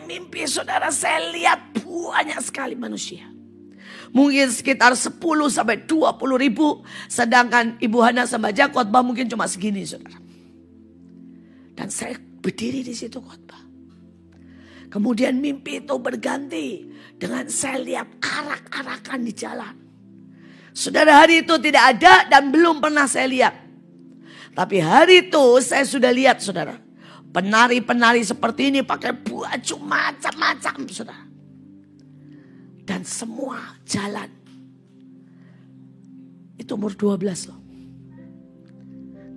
mimpi, saudara, saya lihat banyak sekali manusia. Mungkin sekitar 10 sampai 20 ribu. Sedangkan Ibu Hana sembaja khotbah mungkin cuma segini, saudara. Dan saya berdiri di situ khotbah. Kemudian mimpi itu berganti dengan saya lihat arak-arakan di jalan. Saudara, hari itu tidak ada dan belum pernah saya lihat. Tapi hari itu saya sudah lihat, saudara. Penari-penari seperti ini pakai baju macam-macam, saudara. Dan semua jalan. Itu umur 12 loh.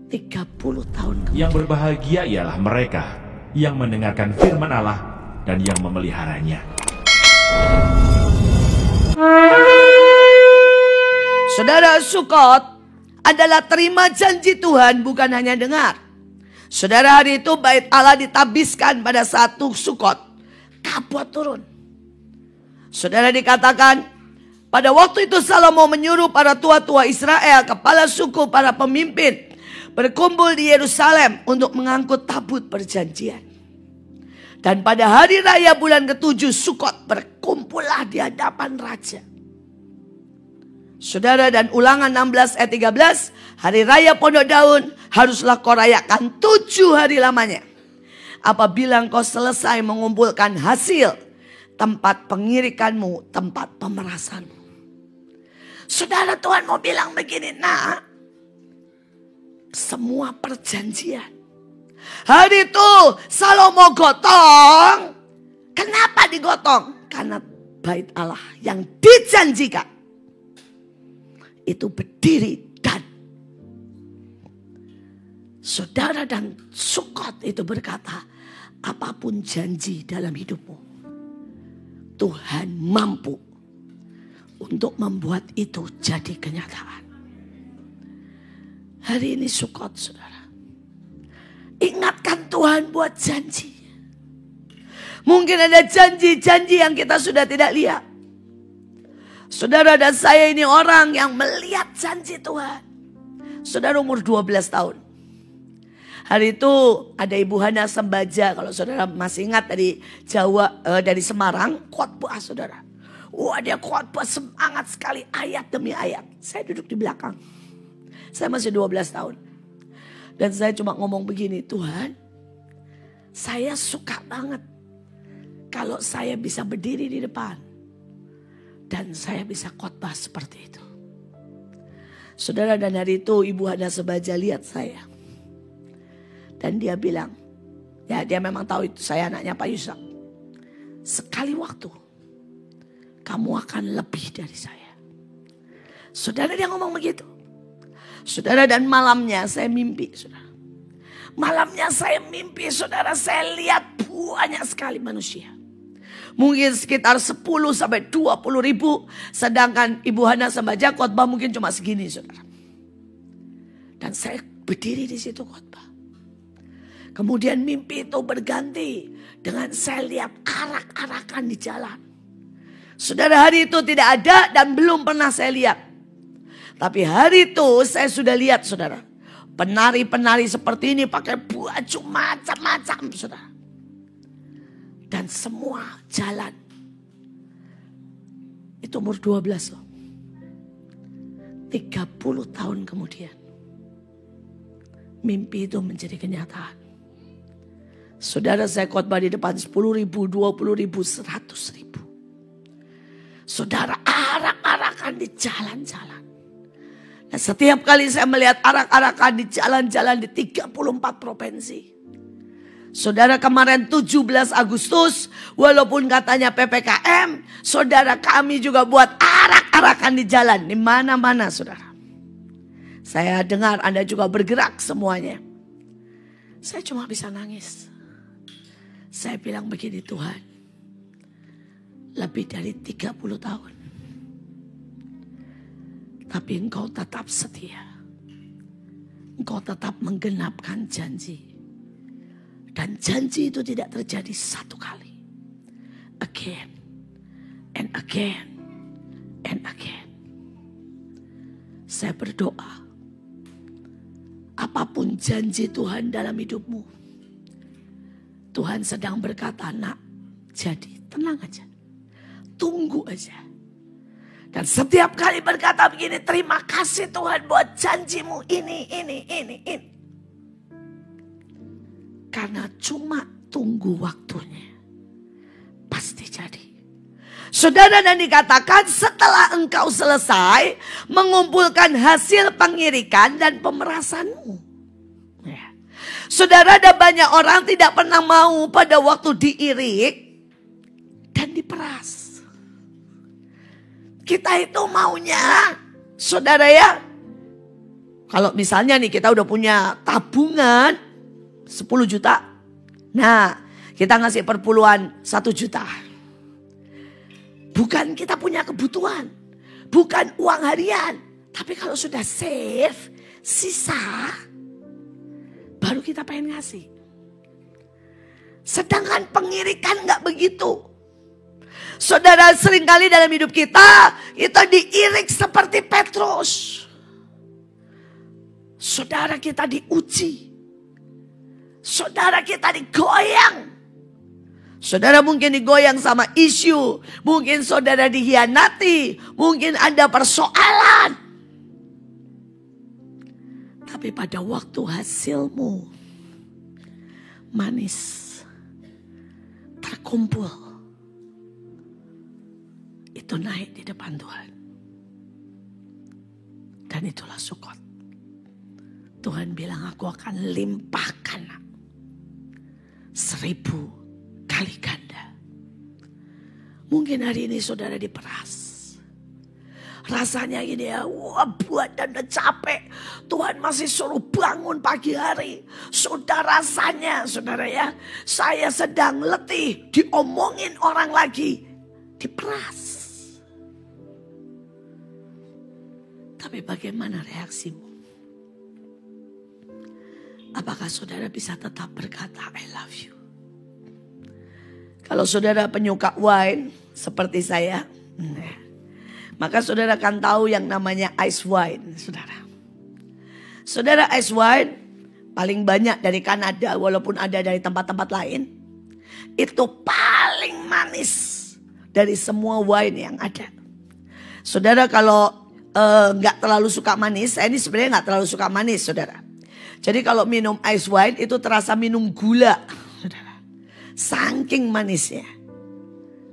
30 tahun kemudian. Yang berbahagia ialah mereka yang mendengarkan firman Allah dan yang memeliharanya. Saudara, Sukot adalah terima janji Tuhan, bukan hanya dengar. Saudara, hari itu bait Allah ditabiskan pada satu Sukot. Kabut turun. Saudara, dikatakan pada waktu itu Salomo menyuruh para tua-tua Israel, kepala suku, para pemimpin berkumpul di Yerusalem untuk mengangkut tabut perjanjian. Dan pada hari raya bulan ke-7 Sukot berkumpullah di hadapan raja. Saudara, dan Ulangan 16 ayat 13, hari raya Pondok Daun haruslah kau rayakan 7 hari lamanya. Apabila kau selesai mengumpulkan hasil tempat pengirikanmu, tempat pemerasanmu. Saudara, Tuhan mau bilang begini, nak, semua perjanjian. Hari itu Salomo gotong. Kenapa digotong? Karena bait Allah yang dijanjikan itu berdiri dan saudara, dan Sukot itu berkata, apapun janji dalam hidupmu, Tuhan mampu untuk membuat itu jadi kenyataan. Hari ini Sukot, saudara. Ingatkan Tuhan buat janji. Mungkin ada janji-janji yang kita sudah tidak lihat. Saudara, dan saya ini orang yang melihat janji Tuhan. Saudara, umur 12 tahun. Hari itu ada Ibu Hana Sembaja, kalau saudara masih ingat, dari Jawa, dari Semarang, khotbah, saudara. Wah, dia khotbah semangat sekali, ayat demi ayat. Saya duduk di belakang. Saya masih 12 tahun. Dan saya cuma ngomong begini, Tuhan, saya suka banget kalau saya bisa berdiri di depan dan saya bisa khotbah seperti itu. Saudara, dan hari itu Ibu Hana Sembaja lihat saya. Dan dia bilang, ya dia memang tahu itu saya anaknya Pak Yusak. Sekali waktu, kamu akan lebih dari saya. Saudara, dia ngomong begitu. Saudara, dan malamnya saya mimpi, saudara. Malamnya saya mimpi, saudara, saya lihat banyak sekali manusia. Mungkin sekitar 10 sampai 20 ribu. Sedangkan Ibu Hana sembaja khotbah mungkin cuma segini, saudara. Dan saya berdiri di situ khotbah. Kemudian mimpi itu berganti dengan saya lihat arak-arakan di jalan. Saudara, hari itu tidak ada dan belum pernah saya lihat. Tapi hari itu saya sudah lihat, saudara. Penari-penari seperti ini pakai baju macam-macam, saudara. Dan semua jalan. Itu umur 12 loh. 30 tahun kemudian. Mimpi itu menjadi kenyataan. Saudara, saya khotbah di depan 10 ribu, 20 ribu, 100 ribu. Saudara, arak-arakan di jalan-jalan. Dan setiap kali saya melihat arak-arakan di jalan-jalan di 34 provinsi. Saudara, kemarin 17 Agustus, walaupun katanya PPKM, saudara, kami juga buat arak-arakan di jalan. Di mana-mana, saudara. Saya dengar Anda juga bergerak semuanya. Saya cuma bisa nangis. Saya bilang begini, Tuhan, lebih dari 30 tahun. Tapi Engkau tetap setia. Engkau tetap menggenapkan janji. Dan janji itu tidak terjadi satu kali. Again, and again, and again. Saya berdoa, apapun janji Tuhan dalam hidupmu, Tuhan sedang berkata, nak, jadi. Tenang aja. Tunggu aja. Dan setiap kali berkata begini, terima kasih Tuhan buat janjimu ini. Karena cuma tunggu waktunya. Pasti jadi. Saudara, dan dikatakan setelah engkau selesai mengumpulkan hasil pengirikan dan pemerasanmu. Ya. Saudara, ada banyak orang tidak pernah mau pada waktu diirik dan diperas. Kita itu maunya, saudara ya, kalau misalnya nih kita udah punya tabungan 10 juta. Nah, kita ngasih perpuluhan 1 juta. Bukan kita punya kebutuhan. Bukan uang harian. Tapi kalau sudah save, sisa, baru kita pengen ngasih. Sedangkan pengirikan gak begitu. Saudara, seringkali dalam hidup kita diirik seperti Petrus. Saudara, kita diuji. Saudara, kita digoyang. Saudara mungkin digoyang sama isu. Mungkin saudara dihianati. Mungkin ada persoalan. Tapi pada waktu hasilmu manis, terkumpul, itu naik di depan Tuhan. Dan itulah Sukot. Tuhan bilang, aku akan limpahkan 1000 kali ganda. Mungkin hari ini saudara diperas. Rasanya gini ya, wah buat dan udah capek. Tuhan masih suruh bangun pagi hari. Saudara rasanya, saudara ya, saya sedang letih, diomongin orang lagi, diperas. Tapi bagaimana reaksimu? Apakah saudara bisa tetap berkata, I love you? Kalau saudara penyuka wine seperti saya, maka saudara akan tahu yang namanya ice wine, saudara. Saudara, ice wine paling banyak dari Kanada, walaupun ada dari tempat-tempat lain. Itu paling manis dari semua wine yang ada. Saudara, kalau nggak terlalu suka manis, saya ini sebenarnya nggak terlalu suka manis, saudara. Jadi kalau minum ice wine itu terasa minum gula, saudara. Saking manisnya.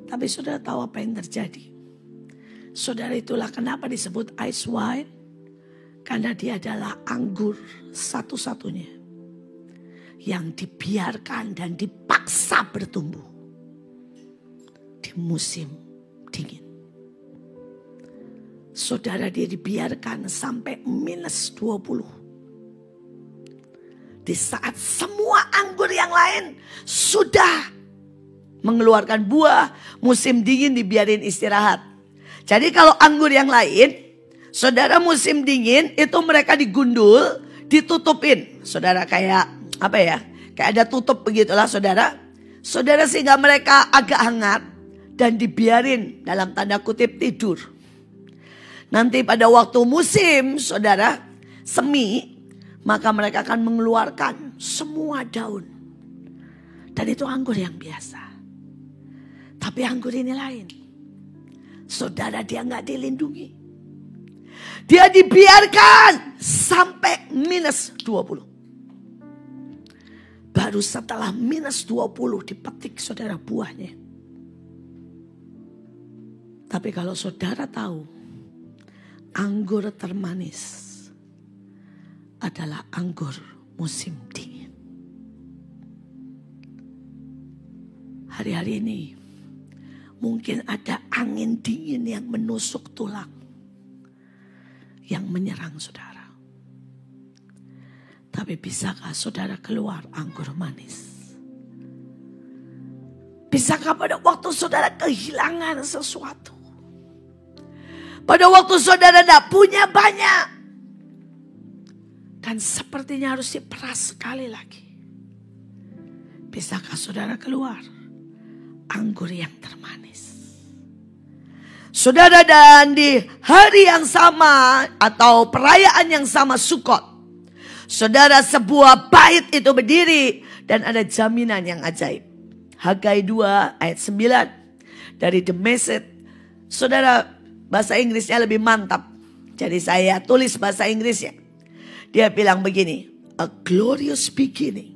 Tapi saudara tahu apa yang terjadi? Saudara, itulah kenapa disebut ice wine. Karena dia adalah anggur satu-satunya yang dibiarkan dan dipaksa bertumbuh di musim dingin. Saudara, dia dibiarkan sampai -20. Di saat semua anggur yang lain sudah mengeluarkan buah, musim dingin dibiarin istirahat. Jadi kalau anggur yang lain, saudara, musim dingin itu mereka digundul, ditutupin. Saudara, kayak apa ya? Kayak ada tutup begitulah, saudara. Saudara, sehingga mereka agak hangat dan dibiarin dalam tanda kutip tidur. Nanti pada waktu musim, saudara, semi, maka mereka akan mengeluarkan semua daun. Dan itu anggur yang biasa. Tapi anggur ini lain. Saudara, dia gak dilindungi. Dia dibiarkan sampai -20. Baru setelah -20 dipetik saudara buahnya. Tapi kalau saudara tahu, anggur termanis adalah anggur musim dingin. Hari-hari ini mungkin ada angin dingin yang menusuk tulang, yang menyerang saudara. Tapi bisakah saudara keluar anggur manis? Bisakah pada waktu saudara kehilangan sesuatu? Pada waktu saudara tidak punya banyak, dan sepertinya harus diperas sekali lagi, bisakah saudara keluar anggur yang termanis? Saudara, dan di hari yang sama atau perayaan yang sama Sukot, saudara, sebuah bait itu berdiri dan ada jaminan yang ajaib. Hagai 2 ayat 9 dari The Message. Saudara, bahasa Inggrisnya lebih mantap. Jadi saya tulis bahasa Inggrisnya. Dia bilang begini, a glorious beginning,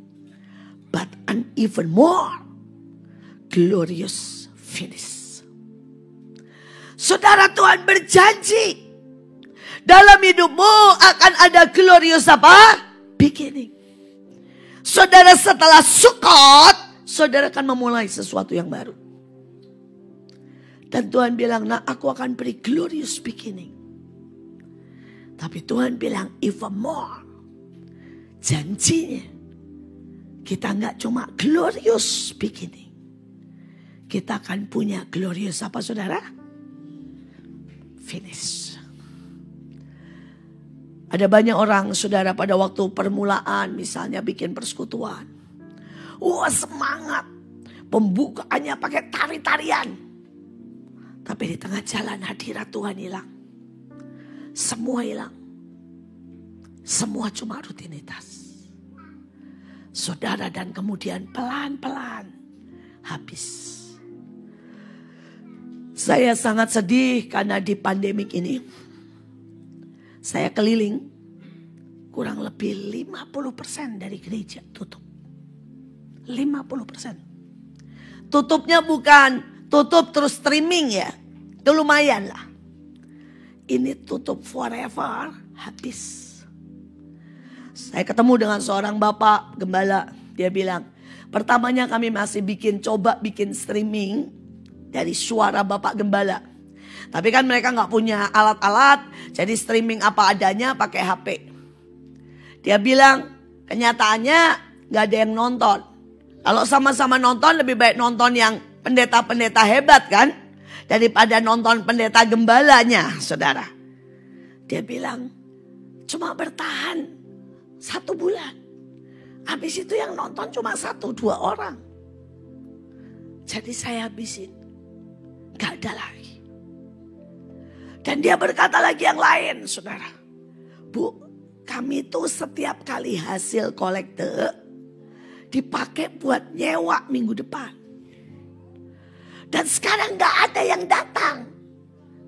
but an even more glorious finish. Saudara, Tuhan berjanji dalam hidupmu akan ada glorious apa? Beginning. Saudara, setelah Sukot, saudara akan memulai sesuatu yang baru. Dan Tuhan bilang, nah aku akan beri glorious beginning. Tapi Tuhan bilang even more. Janjinya kita nggak cuma glorious beginning. Kita akan punya glorious apa saudara? Finish. Ada banyak orang saudara pada waktu permulaan misalnya bikin persekutuan. Wah semangat. Pembukaannya pakai tari-tarian. Tapi di tengah jalan hadirat Tuhan hilang. Semua hilang. Semua cuma rutinitas. Saudara, dan kemudian pelan-pelan habis. Saya sangat sedih karena di pandemik ini saya keliling, kurang lebih 50% dari gereja tutup. 50%. Tutupnya bukan tutup terus streaming ya. Itu lumayan lah. Ini tutup forever, habis. Saya ketemu dengan seorang bapak gembala. Dia bilang, pertamanya kami masih coba bikin streaming dari suara bapak gembala. Tapi kan mereka gak punya alat-alat, jadi streaming apa adanya pakai HP. Dia bilang, kenyataannya gak ada yang nonton. Kalau sama-sama nonton, lebih baik nonton yang pendeta-pendeta hebat kan? Daripada nonton pendeta gembalanya, saudara. Dia bilang, cuma bertahan 1 bulan. Habis itu yang nonton cuma 1-2 orang. Jadi saya habisin. Gak ada lagi. Dan dia berkata lagi yang lain, saudara. Bu, kami tuh setiap kali hasil kolekte dipakai buat nyewa minggu depan. Dan sekarang gak ada yang datang.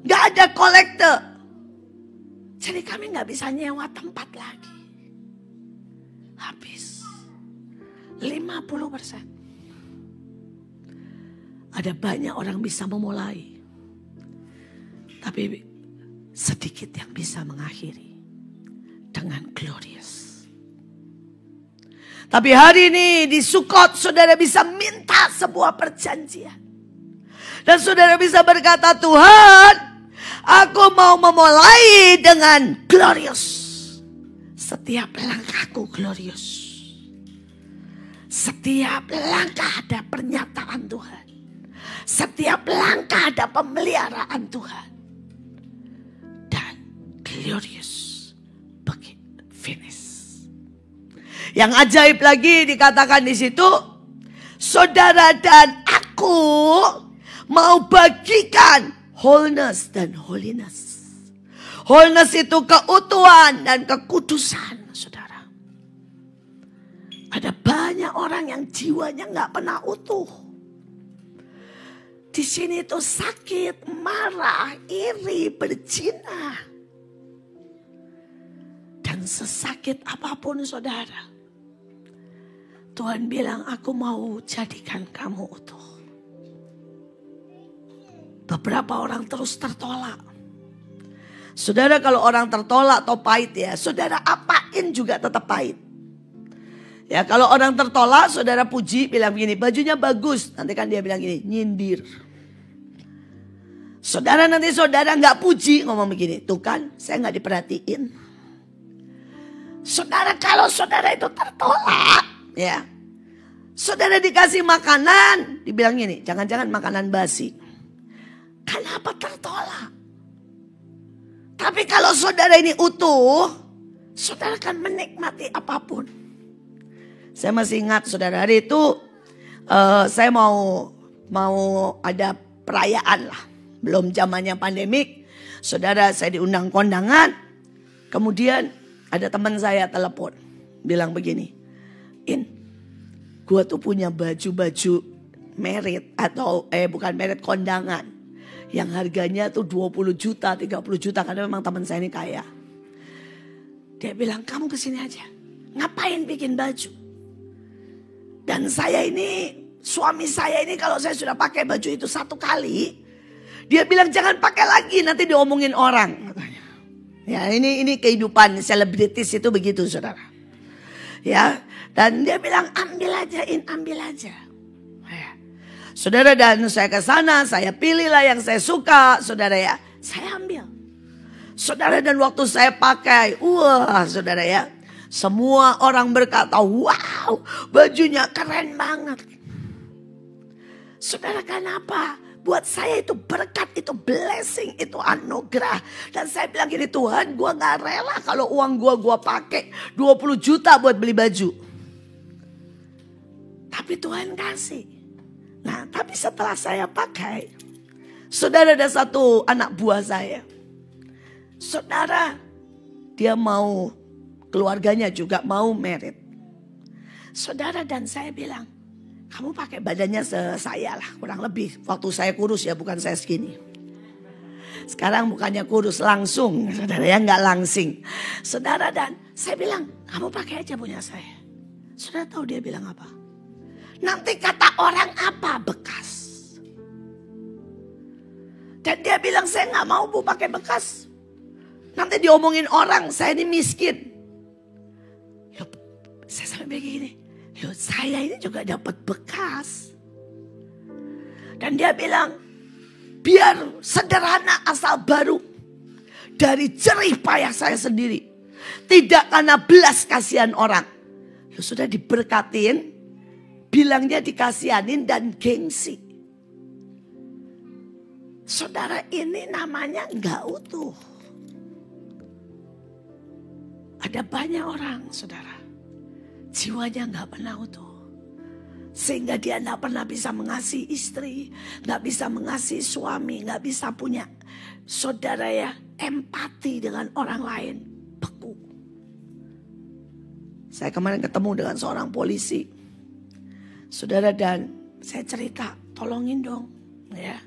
Gak ada kolekte. Jadi kami gak bisa nyewa tempat lagi. Habis. 50%. Ada banyak orang bisa memulai. Tapi sedikit yang bisa mengakhiri. Dengan glorious. Tapi hari ini di Sukot saudara bisa minta sebuah perjanjian. Dan saudara bisa berkata, Tuhan, aku mau memulai dengan glorious. Setiap langkahku glorious. Setiap langkah ada pernyataan Tuhan. Setiap langkah ada pemeliharaan Tuhan. Dan glorious finish. Yang ajaib lagi dikatakan di situ, saudara dan aku mau bagikan wholeness dan holiness. Wholeness itu keutuhan dan kekudusan, saudara. Ada banyak orang yang jiwanya gak pernah utuh. Di sini itu sakit, marah, iri, berzina. Dan sesakit apapun saudara. Tuhan bilang, aku mau jadikan kamu utuh. Beberapa orang terus tertolak. Saudara, kalau orang tertolak atau pahit ya, saudara apain juga tetap pahit. Ya, kalau orang tertolak, saudara puji, bilang begini, bajunya bagus. Nanti kan dia bilang gini, nyindir. Saudara nanti saudara gak puji, ngomong begini, tuh kan saya gak diperhatiin. Saudara, kalau saudara itu tertolak, ya, saudara dikasih makanan, dibilang gini, jangan-jangan makanan basi. Kenapa tertolak? Tapi kalau saudara ini utuh, saudara akan menikmati apapun. Saya masih ingat saudara, hari itu saya mau ada perayaan lah. Belum zamannya pandemik. Saudara, saya diundang kondangan. Kemudian ada teman saya telepon. Bilang begini, In, gua tuh punya baju-baju merit atau bukan merit, kondangan. Yang harganya tuh 20 juta, 30 juta karena memang teman saya ini kaya. Dia bilang, kamu kesini aja. Ngapain bikin baju? Dan saya ini, suami saya ini kalau saya sudah pakai baju itu satu kali, dia bilang jangan pakai lagi, nanti diomongin orang. Katanya. Ya ini kehidupan selebritis itu begitu, saudara. Ya, dan dia bilang ambil aja. Ya. Saudara, dan saya ke sana, saya pilihlah yang saya suka, saudara ya. Saya ambil. Saudara, dan waktu saya pakai, wah saudara ya. Semua orang berkata, wow bajunya keren banget. Saudara, kenapa? Buat saya itu berkat, itu blessing, itu anugerah. Dan saya bilang gini, Tuhan gue gak rela kalau uang gue pakai 20 juta buat beli baju. Tapi Tuhan kasih. Nah tapi setelah saya pakai, saudara, ada satu anak buah saya. Saudara, dia mau, keluarganya juga mau merit. Saudara, dan saya bilang, kamu pakai badannya saya lah, kurang lebih. Waktu saya kurus ya, bukan saya segini. Sekarang bukannya kurus langsung, saudara ya, nggak langsing. Saudara, dan saya bilang, kamu pakai aja punya saya. Saudara tahu dia bilang apa? Nanti kata orang apa? Bekas. Dan dia bilang, saya nggak mau bu pakai bekas. Nanti diomongin orang, saya ini miskin. Loh, saya sampai begini. Loh, saya ini juga dapat bekas. Dan dia bilang, biar sederhana asal baru. Dari jerih payah saya sendiri. Tidak karena belas kasihan orang. Loh, sudah diberkatin, bilangnya dikasihanin dan gengsi. Saudara, ini namanya enggak utuh. Ada banyak orang, saudara, jiwanya gak pernah utuh. Sehingga dia gak pernah bisa mengasihi istri, gak bisa mengasihi suami, gak bisa punya, saudara ya, empati dengan orang lain. Beku. Saya kemarin ketemu dengan seorang polisi. Saudara, dan saya cerita, tolongin dong ya.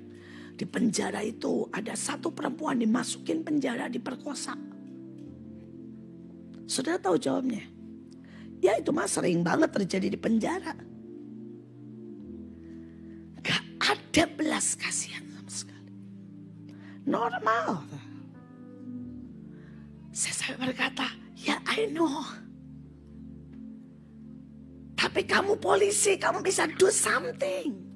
Di penjara itu ada satu perempuan dimasukin penjara, diperkosa. Saudara tahu jawabnya? Ya itu mah sering banget terjadi di penjara. Gak ada belas kasihan sama sekali. Normal. Saya sampai berkata, ya I know. Tapi kamu polisi, kamu bisa do something.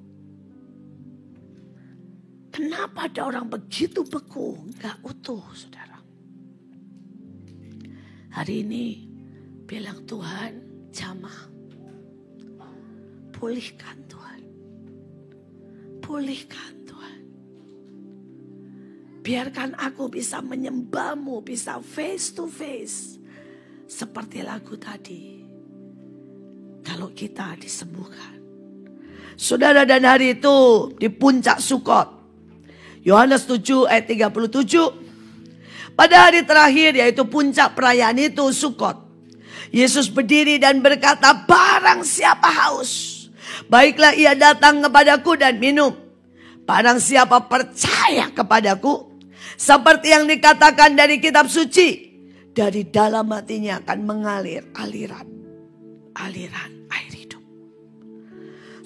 Kenapa ada orang begitu beku, gak utuh, saudara? Hari ini bilang, Tuhan jamah. Pulihkan Tuhan. Pulihkan Tuhan. Biarkan aku bisa menyembah-Mu, bisa face to face. Seperti lagu tadi. Kalau kita disembuhkan. Saudara, dan hari itu di puncak Sukot. Yohanes 7 ayat 37. Pada hari terakhir, yaitu puncak perayaan itu, Sukot. Yesus berdiri dan berkata, barang siapa haus, baiklah ia datang kepadaku dan minum. Barang siapa percaya kepadaku, seperti yang dikatakan dari kitab suci, dari dalam hatinya akan mengalir aliran air hidup.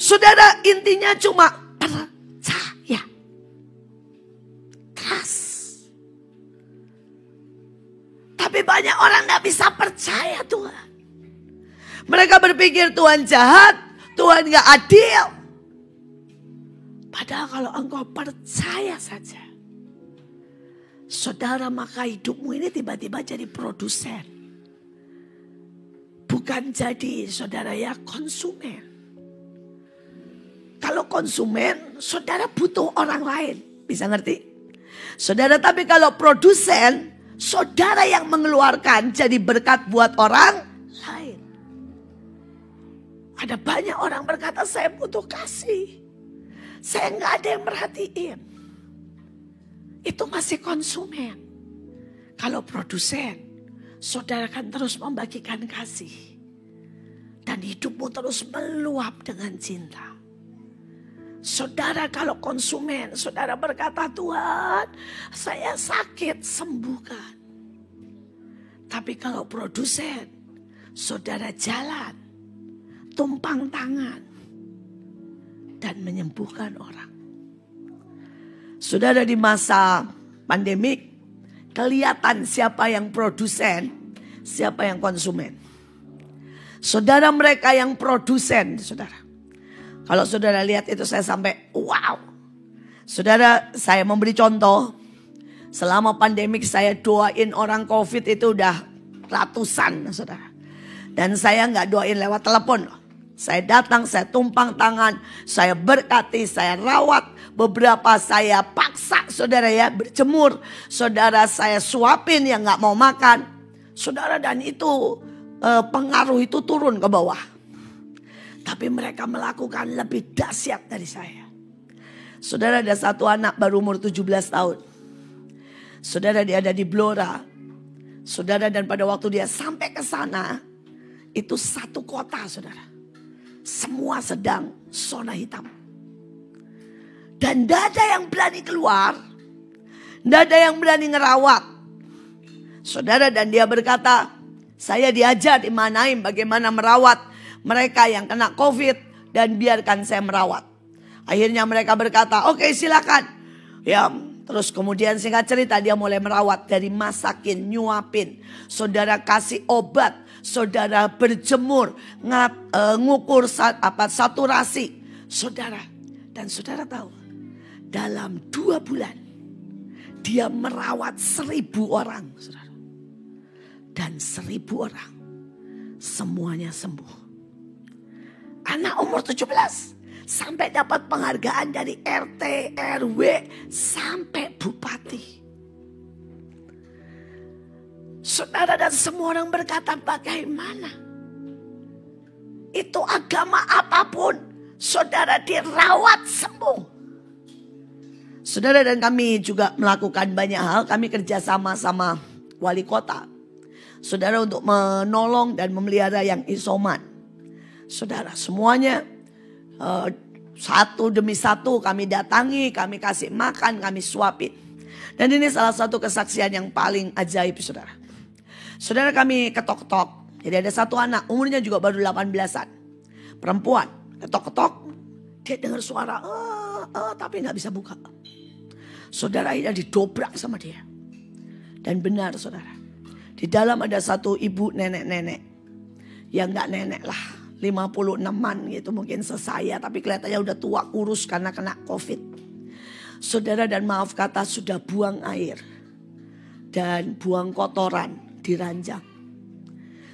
Saudara, intinya cuma percaya. Trust. Tapi banyak orang gak bisa percaya Tuhan. Mereka berpikir Tuhan jahat, Tuhan gak adil. Padahal kalau engkau percaya saja, saudara, maka hidupmu ini tiba-tiba jadi produsen. Bukan jadi, saudara ya, konsumen. Kalau konsumen, saudara butuh orang lain. Bisa ngerti? Saudara, tapi kalau produsen, saudara yang mengeluarkan jadi berkat buat orang lain. Ada banyak orang berkata, saya butuh kasih. Saya nggak ada yang merhatiin. Itu masih konsumen. Kalau produsen, saudara akan terus membagikan kasih. Dan hidupmu terus meluap dengan cinta. Saudara kalau konsumen, saudara berkata, Tuhan saya sakit, sembuhkan. Tapi kalau produsen, saudara jalan, tumpang tangan, dan menyembuhkan orang. Saudara, di masa pandemik, kelihatan siapa yang produsen, siapa yang konsumen. Saudara, mereka yang produsen, saudara. Kalau saudara lihat itu saya sampai wow. Saudara, saya memberi contoh. Selama pandemik saya doain orang COVID itu udah ratusan, saudara. Dan saya nggak doain lewat telepon. Saya datang, saya tumpang tangan, saya berkati, saya rawat. Beberapa saya paksa, saudara ya, berjemur. Saudara, saya suapin yang nggak mau makan. Saudara, dan itu pengaruh itu turun ke bawah. Tapi mereka melakukan lebih dahsyat dari saya. Saudara, ada satu anak baru umur 17 tahun. Saudara, dia ada di Blora. Saudara, dan pada waktu dia sampai ke sana, itu satu kota, saudara. Semua sedang zona hitam. Dan tidak ada yang berani keluar. Tidak ada yang berani ngerawat. Saudara, dan dia berkata, saya diajar di Manaim bagaimana merawat mereka yang kena COVID dan biarkan saya merawat. Akhirnya mereka berkata, oke, silakan. Ya, terus kemudian singkat cerita dia mulai merawat, dari masakin, nyuapin. Saudara kasih obat, saudara berjemur, ngukur saturasi. Saudara, dan saudara tahu, dalam 2 bulan dia merawat 1.000 orang. Saudara. Dan 1.000 orang semuanya sembuh. Anak umur 17 sampai dapat penghargaan dari RT, RW, sampai bupati. Saudara, dan semua orang berkata, bagaimana? Itu agama apapun, saudara dirawat sembuh. Saudara, dan kami juga melakukan banyak hal. Kami kerjasama sama wali kota. Saudara, untuk menolong dan memelihara yang isoman. Saudara, semuanya satu demi satu kami datangi, kami kasih makan, kami suapin. Dan ini salah satu kesaksian yang paling ajaib, saudara. Saudara, kami ketok-ketok. Jadi ada satu anak, umurnya juga baru 18-an. Perempuan, ketok-ketok. Dia dengar suara, tapi gak bisa buka. Saudara, akhirnya didobrak sama dia. Dan benar, saudara. Di dalam ada satu ibu nenek-nenek. Yang gak nenek lah. 56-an gitu mungkin sesaya, tapi kelihatannya udah tua kurus karena kena COVID. Saudara, dan maaf kata sudah buang air dan buang kotoran di ranjang.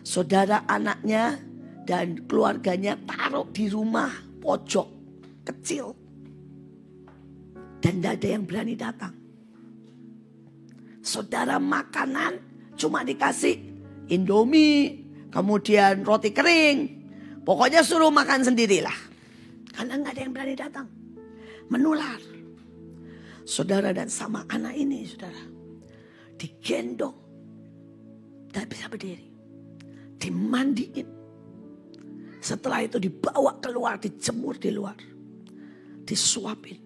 Saudara, anaknya dan keluarganya taruh di rumah pojok kecil. Dan tidak ada yang berani datang. Saudara, makanan cuma dikasih Indomie, kemudian roti kering. Pokoknya suruh makan sendirilah. Karena gak ada yang berani datang. Menular. Saudara, dan sama anak ini, saudara, digendong. Tak bisa berdiri. Dimandiin. Setelah itu dibawa keluar, dijemur di luar. Disuapin.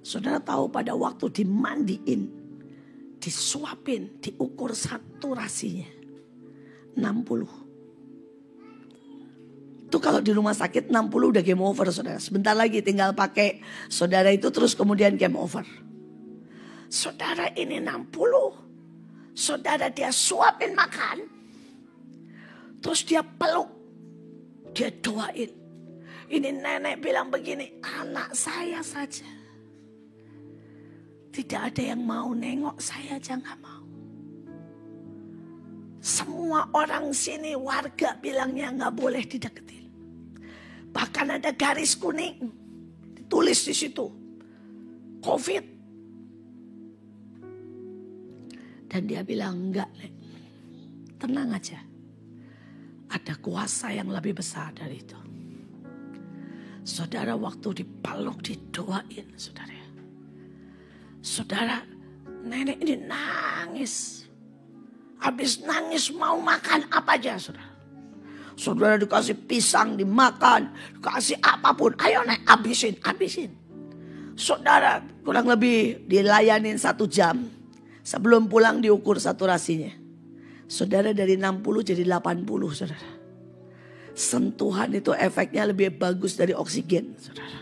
Saudara tahu pada waktu dimandiin, disuapin, diukur saturasinya 60. Itu kalau di rumah sakit 60 udah game over, saudara. Sebentar lagi tinggal pakai saudara itu terus kemudian game over. Saudara, ini 60. Saudara, dia suapin makan. Terus dia peluk. Dia doain. Ini nenek bilang begini, anak saya saja. Tidak ada yang mau nengok, saya aja gak mau. Semua orang sini warga bilangnya gak boleh dideketin. Bahkan ada garis kuning. Ditulis di situ. COVID. Dan dia bilang, enggak, Nek. Tenang aja. Ada kuasa yang lebih besar dari itu. Saudara, waktu dipeluk, didoain, saudara. Saudara, nenek ini nangis. Habis nangis mau makan apa aja, saudara. Saudara dikasih pisang dimakan, dikasih apapun, ayo naik, habisin. Saudara kurang lebih dilayanin 1 jam. Sebelum pulang diukur saturasinya. Saudara dari 60 jadi 80 saudara. Sentuhan itu efeknya lebih bagus dari oksigen saudara.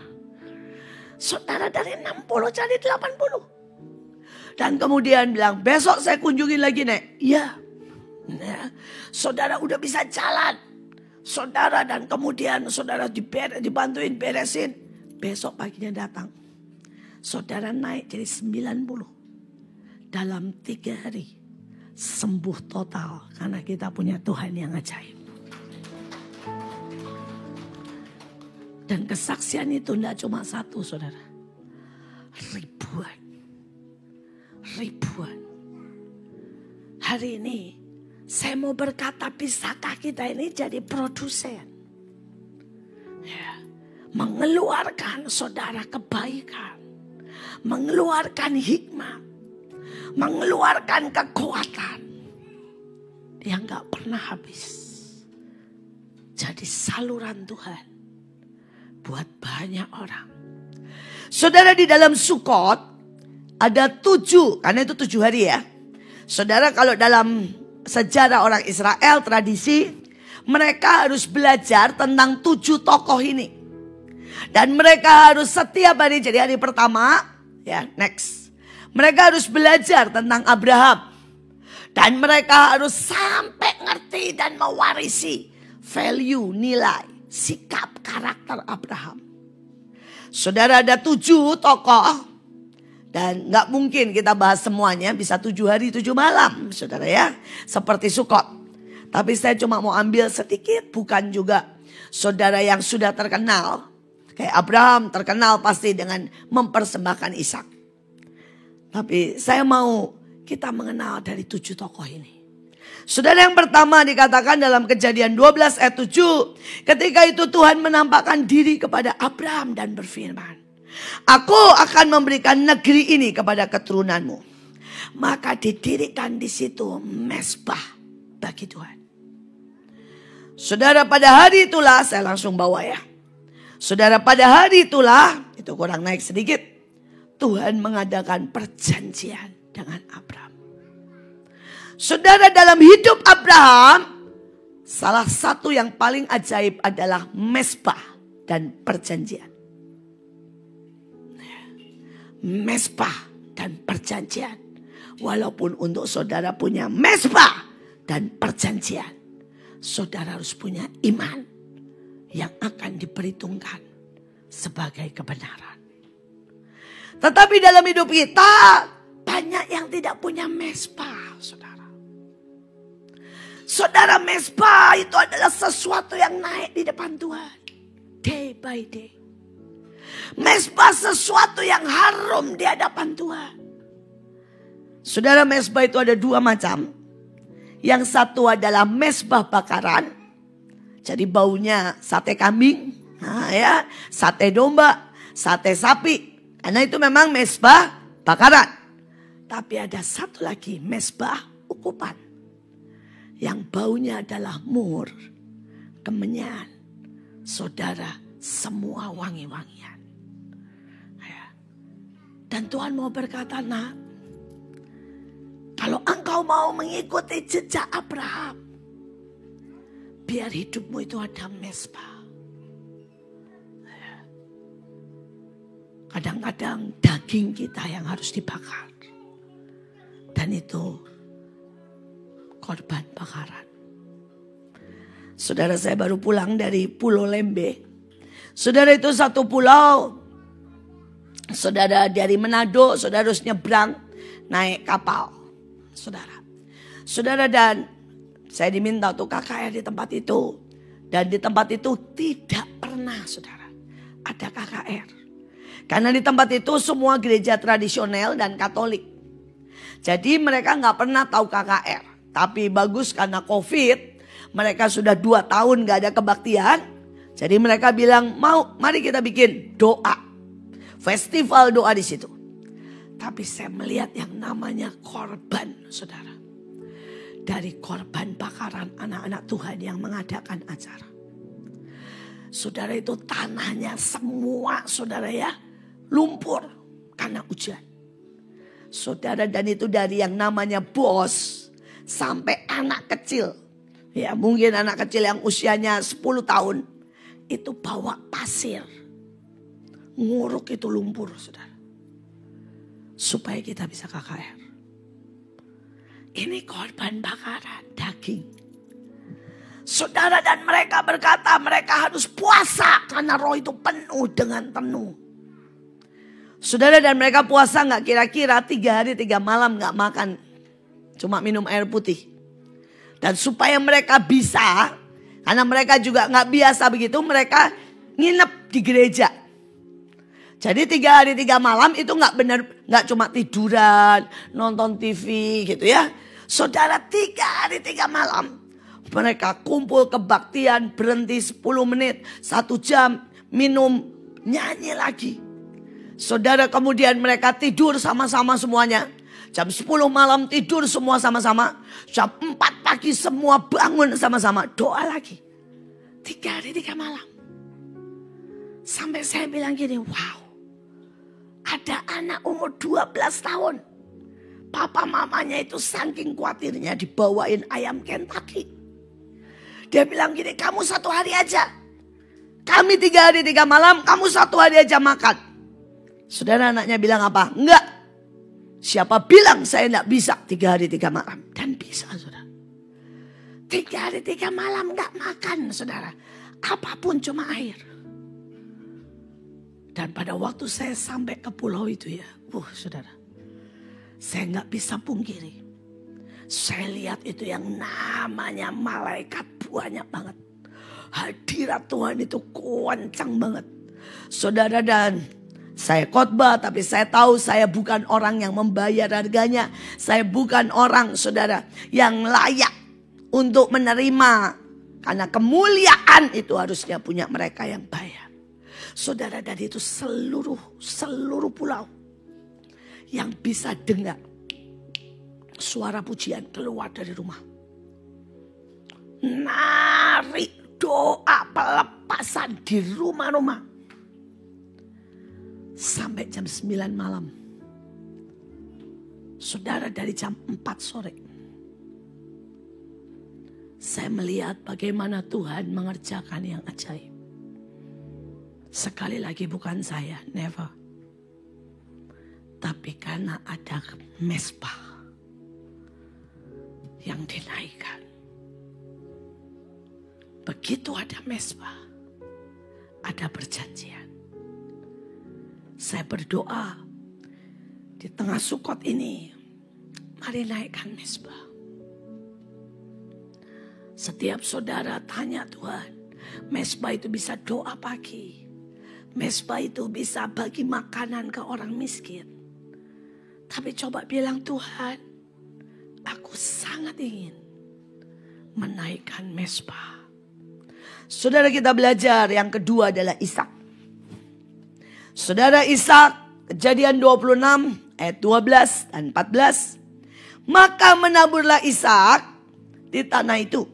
Saudara dari 60 jadi 80. Dan kemudian bilang, besok saya kunjungin lagi nek. Iya. Nah, saudara udah bisa jalan. Saudara dan kemudian saudara dibantuin beresin. Besok paginya datang. Saudara naik jadi 90. Dalam 3 hari. Sembuh total. Karena kita punya Tuhan yang ajaib. Dan kesaksian itu tidak cuma 1 saudara. Ribuan. Hari ini saya mau berkata, bisakah kita ini jadi produsen? Ya. Mengeluarkan saudara kebaikan. Mengeluarkan hikmat. Mengeluarkan kekuatan. Yang gak pernah habis. Jadi saluran Tuhan. Buat banyak orang. Saudara di dalam Sukot. Ada 7. Karena itu 7 hari ya. Saudara kalau dalam sejarah orang Israel, tradisi, mereka harus belajar tentang 7 tokoh ini. Dan mereka harus setiap hari, jadi hari pertama, ya next. Mereka harus belajar tentang Abraham. Dan mereka harus sampai ngerti dan mewarisi value, nilai, sikap, karakter Abraham. Saudara ada 7 tokoh. Dan gak mungkin kita bahas semuanya, bisa 7 hari 7 malam saudara ya. Seperti Sukot. Tapi saya cuma mau ambil sedikit, bukan juga saudara yang sudah terkenal. Kayak Abraham terkenal pasti dengan mempersembahkan Ishak. Tapi saya mau kita mengenal dari 7 tokoh ini. Saudara yang pertama dikatakan dalam Kejadian 12 ayat 7. Ketika itu Tuhan menampakkan diri kepada Abraham dan berfirman. Aku akan memberikan negeri ini kepada keturunanmu. Maka didirikan di situ mezbah bagi Tuhan. Saudara pada hari itulah, saya langsung bawa ya. Saudara pada hari itulah, itu kurang naik sedikit. Tuhan mengadakan perjanjian dengan Abraham. Saudara dalam hidup Abraham, salah satu yang paling ajaib adalah mezbah dan perjanjian. Mezbah dan perjanjian. Walaupun untuk saudara punya mezbah dan perjanjian, saudara harus punya iman yang akan diperhitungkan sebagai kebenaran. Tetapi dalam hidup kita banyak yang tidak punya mezbah, saudara. Saudara, mezbah itu adalah sesuatu yang naik di depan Tuhan. Day by day. Mezbah sesuatu yang harum di hadapan Tuhan. Saudara, mezbah itu ada 2 macam. Yang satu adalah mezbah bakaran. Jadi baunya sate kambing, sate domba, sate sapi. Karena itu memang mezbah bakaran. Tapi ada satu lagi mezbah ukupan. Yang baunya adalah mur, kemenyan. Saudara, semua wangi-wangian. Dan Tuhan mau berkata, nak, kalau engkau mau mengikuti jejak Abraham, biar hidupmu itu ada mezbah. Kadang-kadang daging kita yang harus dibakar. Dan itu korban bakaran. Saudara, saya baru pulang dari Pulau Lembe. Saudara, itu satu pulau. Saudara dari Manado, saudara harus nyebrang naik kapal. Saudara dan saya diminta untuk KKR di tempat itu. Dan di tempat itu tidak pernah saudara ada KKR. Karena di tempat itu semua gereja tradisional dan Katolik. Jadi mereka gak pernah tahu KKR. Tapi bagus karena COVID, mereka sudah 2 tahun gak ada kebaktian. Jadi mereka bilang, mari kita bikin doa. Festival doa di situ. Tapi saya melihat yang namanya korban, saudara. dari korban bakaran anak-anak Tuhan yang mengadakan acara. Saudara, itu tanahnya semua saudara ya lumpur karena hujan. Saudara, dan itu dari yang namanya bos sampai anak kecil. Ya mungkin anak kecil yang usianya 10 tahun itu bawa pasir. Nguruk itu lumpur saudara. Supaya kita bisa KKR. Ini korban bakaran daging. Saudara, dan mereka berkata mereka harus puasa karena roh itu penuh dengan penuh. Saudara, dan mereka puasa gak kira-kira 3 hari 3 malam gak makan. Cuma minum air putih. Dan supaya mereka bisa, karena mereka juga gak biasa begitu, mereka nginep di gereja. Jadi 3 hari 3 malam itu gak benar, gak cuma tiduran, nonton TV gitu ya. Saudara, 3 hari 3 malam mereka kumpul kebaktian, berhenti 10 menit, 1 jam, minum, nyanyi lagi. Saudara, kemudian mereka tidur sama-sama semuanya. Jam 10 malam tidur semua sama-sama. Jam 4 pagi semua bangun sama-sama, doa lagi. 3 hari 3 malam. Sampai saya bilang gini, wow. Ada anak umur 12 tahun. Papa mamanya itu saking khawatirnya dibawain ayam Kentucky. Dia bilang gini, kamu 1 hari aja. Kami 3 hari 3 malam, kamu 1 hari aja makan. Saudara, anaknya bilang apa? Enggak. Siapa bilang saya enggak bisa 3 hari 3 malam? Dan bisa saudara. 3 hari 3 malam enggak makan saudara. Apapun cuma air. Dan pada waktu saya sampai ke pulau itu ya. Saudara. Saya nggak bisa pungkiri. Saya lihat itu yang namanya malaikat banyak banget. Hadirat Tuhan itu kencang banget. Saudara, dan saya khotbah tapi saya tahu saya bukan orang yang membayar harganya. Saya bukan orang saudara yang layak untuk menerima. Karena kemuliaan itu harusnya punya mereka yang bayar. Saudara, dari itu seluruh pulau yang bisa dengar suara pujian keluar dari rumah. Nari doa pelepasan di rumah-rumah. Sampai jam 9 malam. Saudara, dari jam 4 sore. Saya melihat bagaimana Tuhan mengerjakan yang ajaib. Sekali lagi bukan saya, never. Tapi karena ada mesbah yang dinaikkan. Begitu ada mesbah, ada perjanjian. Saya berdoa di tengah Sukot ini, mari naikkan mesbah. Setiap saudara tanya Tuhan, mesbah itu bisa doa pagi. Mesbah itu bisa bagi makanan ke orang miskin. Tapi coba bilang, Tuhan, aku sangat ingin menaikkan mesbah. Saudara, kita belajar yang kedua adalah Ishak. Saudara, Ishak, Kejadian 26 ayat 12 dan 14. Maka menaburlah Ishak di tanah itu.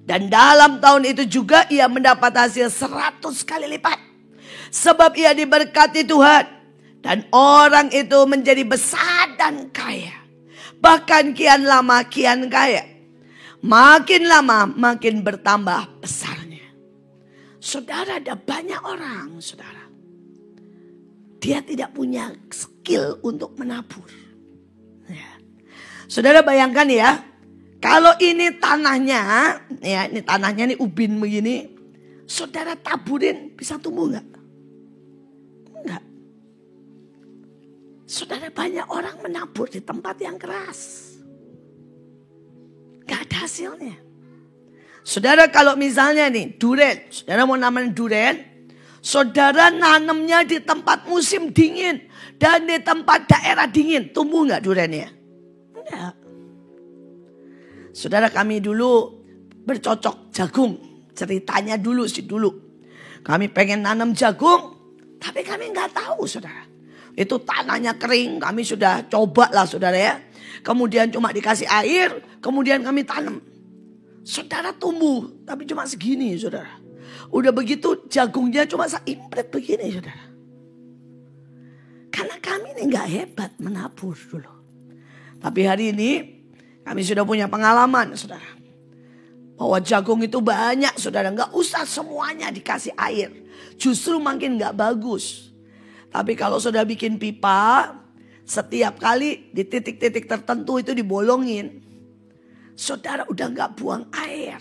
Dan dalam tahun itu juga ia mendapat hasil 100 kali lipat. Sebab ia diberkati Tuhan. Dan orang itu menjadi besar dan kaya. Bahkan kian lama kian kaya. Makin lama makin bertambah besarnya. Saudara, ada banyak orang saudara. Dia tidak punya skill untuk menabur. Ya. Saudara bayangkan ya. Kalau ini tanahnya. Ya, ini tanahnya nih ubin begini. Saudara taburin bisa tumbuh enggak? Enggak. Saudara, banyak orang menabur di tempat yang keras. Gak ada hasilnya. Saudara, kalau misalnya nih duren. Saudara mau namain duren. Saudara nanamnya di tempat musim dingin. Dan di tempat daerah dingin. Tumbuh gak durennya? Enggak. Saudara, kami dulu bercocok jagung. Ceritanya dulu. Kami pengen nanam jagung. Tapi kami gak tahu saudara. Itu tanahnya kering. Kami sudah coba lah saudara ya. Kemudian cuma dikasih air. Kemudian kami tanam. Saudara tumbuh, tapi cuma segini saudara. Udah begitu jagungnya cuma seimplet begini saudara. Karena kami ini gak hebat menabur dulu. Tapi hari ini kami sudah punya pengalaman saudara. Bahwa jagung itu banyak saudara. Gak usah semuanya dikasih air. Justru makin gak bagus. Tapi kalau sudah bikin pipa, setiap kali di titik-titik tertentu itu dibolongin. Saudara udah gak buang air.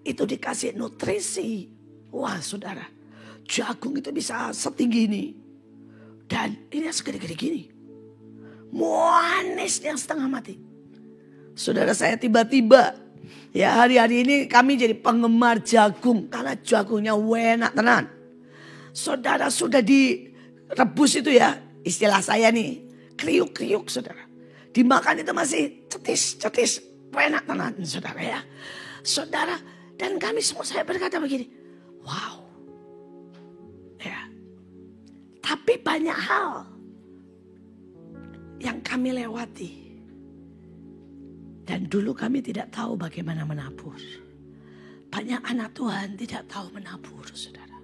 Itu dikasih nutrisi. Wah saudara, jagung itu bisa setinggi ini. Dan ini segede-gede gini. Manisnya setengah mati. Saudara, saya tiba-tiba, ya hari-hari ini kami jadi penggemar jagung. Karena jagungnya enak tenan. Saudara, sudah direbus itu ya, istilah saya nih, kriuk-kriuk saudara. Dimakan itu masih cetis-cetis, enak tenan saudara ya. Saudara, dan kami semua, saya berkata begini, wow. Ya. Tapi banyak hal yang kami lewati. Dan dulu kami tidak tahu bagaimana menabur. Banyak anak Tuhan tidak tahu menabur, saudara.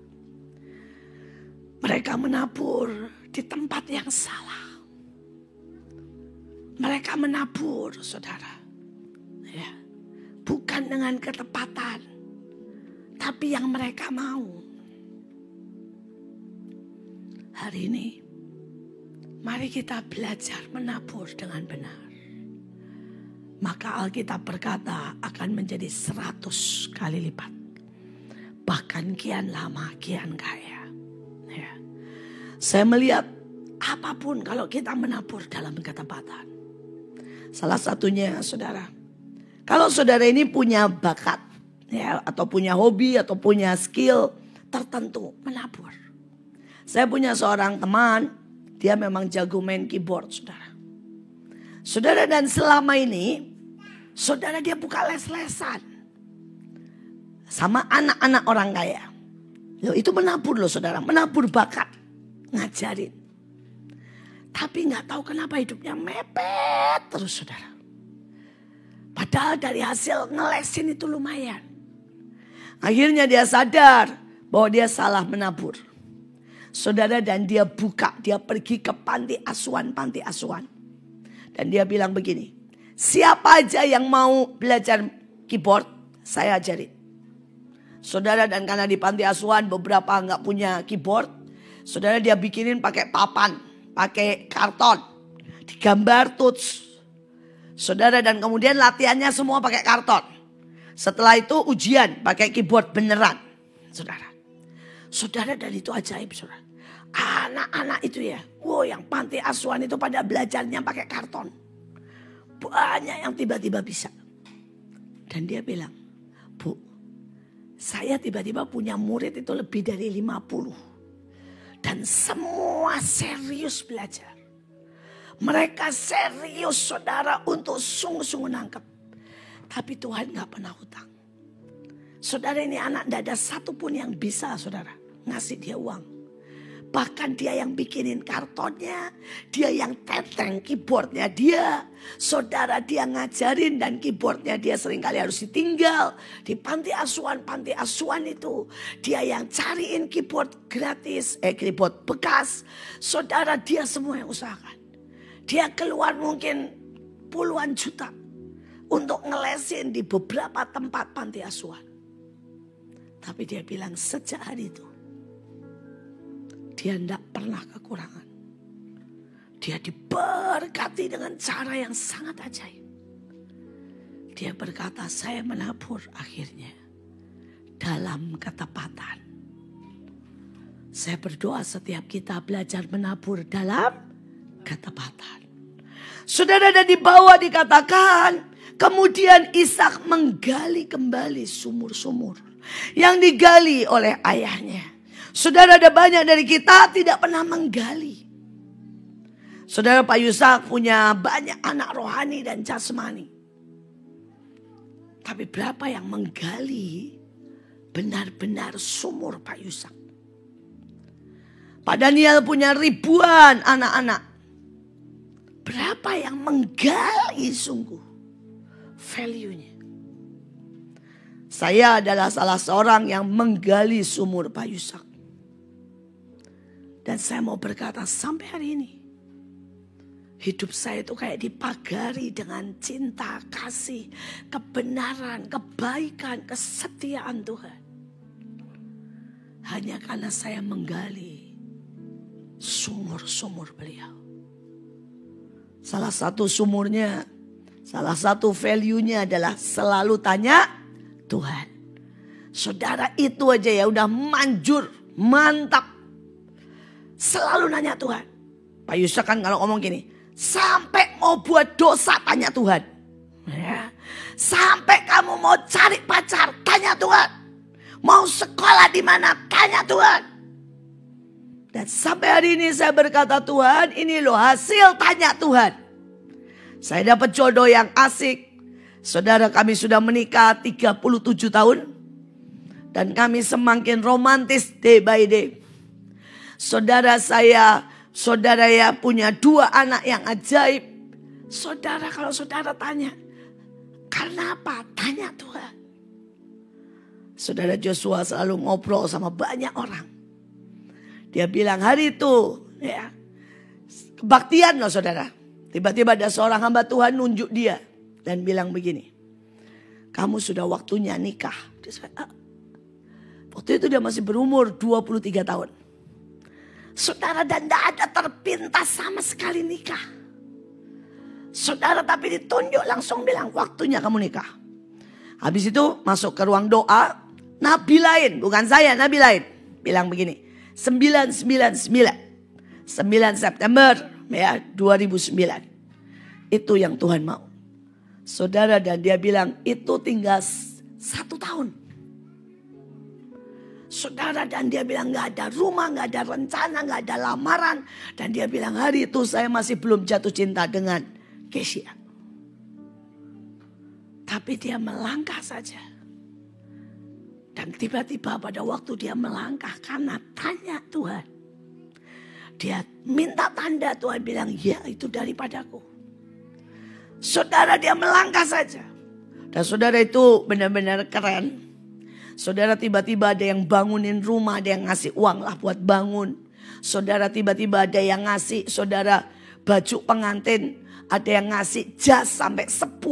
Mereka menabur di tempat yang salah. Mereka menabur, saudara. Ya. Bukan dengan ketepatan. Tapi yang mereka mau. Hari ini, mari kita belajar menabur dengan benar. Maka Alkitab berkata akan menjadi 100 kali lipat. Bahkan kian lama, kian kaya. Ya. Saya melihat apapun kalau kita menabur dalam ketepatan. Salah satunya saudara. Kalau saudara ini punya bakat. Ya, atau punya hobi atau punya skill tertentu menabur. Saya punya seorang teman. Dia memang jago main keyboard saudara. Saudara, dan selama ini saudara dia buka les-lesan sama anak-anak orang kaya. Loh, itu menabur loh saudara. Menabur bakat. Ngajarin. Tapi gak tahu kenapa hidupnya mepet terus saudara. Padahal dari hasil ngelesin itu lumayan. Akhirnya dia sadar bahwa dia salah menabur. Saudara, dan dia pergi ke panti asuhan. Dan dia bilang begini, siapa aja yang mau belajar keyboard, saya ajarin. Saudara, dan karena di panti asuhan beberapa nggak punya keyboard, saudara dia bikinin pakai papan, pakai karton, digambar touch. Saudara, dan kemudian latihannya semua pakai karton. Setelah itu ujian pakai keyboard beneran. Saudara, dan itu ajaib saudara. Anak-anak itu ya, wow, yang panti asuhan itu pada belajarnya pakai karton. Banyak yang tiba-tiba bisa. Dan dia bilang, Bu, saya tiba-tiba punya murid itu lebih dari 50. Dan semua serius belajar. Mereka serius saudara untuk sungguh-sungguh nangkep. Tapi Tuhan gak pernah hutang. Saudara, ini anak tidak ada satupun yang bisa saudara ngasih dia uang. Bahkan dia yang bikinin kartonnya. Dia yang teteng keyboardnya dia. Saudara, dia ngajarin dan keyboardnya dia seringkali harus ditinggal. Di panti asuhan itu. Dia yang cariin keyboard gratis. Keyboard bekas. Saudara, dia semua yang usahakan. Dia keluar mungkin puluhan juta. Untuk ngelesin di beberapa tempat panti asuhan. Tapi dia bilang sejak hari itu. Dia tidak pernah kekurangan. Dia diberkati dengan cara yang sangat ajaib. Dia berkata, saya menabur akhirnya dalam ketepatan. Saya berdoa setiap kita belajar menabur dalam ketepatan. Saudara, dan di bawah dikatakan, kemudian Ishak menggali kembali sumur-sumur yang digali oleh ayahnya. Saudara, ada banyak dari kita tidak pernah menggali. Saudara, Pak Yusak punya banyak anak rohani dan jasmani. Tapi berapa yang menggali benar-benar sumur Pak Yusak? Pak Daniel punya ribuan anak-anak. Berapa yang menggali sungguh value-nya. Saya adalah salah seorang yang menggali sumur Payusak. Dan saya mau berkata sampai hari ini, hidup saya itu kayak dipagari dengan cinta, kasih, kebenaran, kebaikan, kesetiaan Tuhan. Hanya karena saya menggali sumur-sumur beliau. Salah satu sumurnya, salah satu value-nya adalah selalu tanya Tuhan. Saudara itu aja ya udah manjur, mantap. Selalu nanya Tuhan. Pak Yusuf kan kalau ngomong gini, sampai mau buat dosa tanya Tuhan. Ya. Sampai kamu mau cari pacar tanya Tuhan. Mau sekolah di mana tanya Tuhan. Dan sampai hari ini saya berkata, Tuhan, ini loh hasil tanya Tuhan. Saya dapat jodoh yang asik. Saudara, kami sudah menikah 37 tahun. Dan kami semakin romantis day by day. Saudara ya punya 2 anak yang ajaib. Saudara, kalau saudara tanya, karena apa? Tanya Tuhan. Saudara Joshua selalu ngobrol sama banyak orang. Dia bilang hari itu, ya, kebaktian loh saudara. Tiba-tiba ada seorang hamba Tuhan nunjuk dia. Dan bilang begini, kamu sudah waktunya nikah. Waktu itu dia masih berumur 23 tahun. Saudara, dan tidak ada terpintas sama sekali nikah. Saudara, tapi ditunjuk langsung bilang waktunya kamu nikah. Habis itu masuk ke ruang doa. Nabi lain, bukan saya, nabi lain. Bilang begini, 999. 9 September ya 2009. Itu yang Tuhan mau. Saudara, dan dia bilang itu tinggal 1 tahun. Saudara, dan dia bilang gak ada rumah, gak ada rencana, gak ada lamaran. Dan dia bilang hari itu saya masih belum jatuh cinta dengan Kesia. Tapi dia melangkah saja. Dan tiba-tiba pada waktu dia melangkah karena tanya Tuhan. Dia minta tanda, Tuhan bilang ya itu daripadaku. Saudara, dia melangkah saja. Dan saudara itu benar-benar keren. Saudara, tiba-tiba ada yang bangunin rumah, ada yang ngasih uang lah buat bangun. Saudara, tiba-tiba ada yang ngasih saudara baju pengantin. Ada yang ngasih jas sampai 10.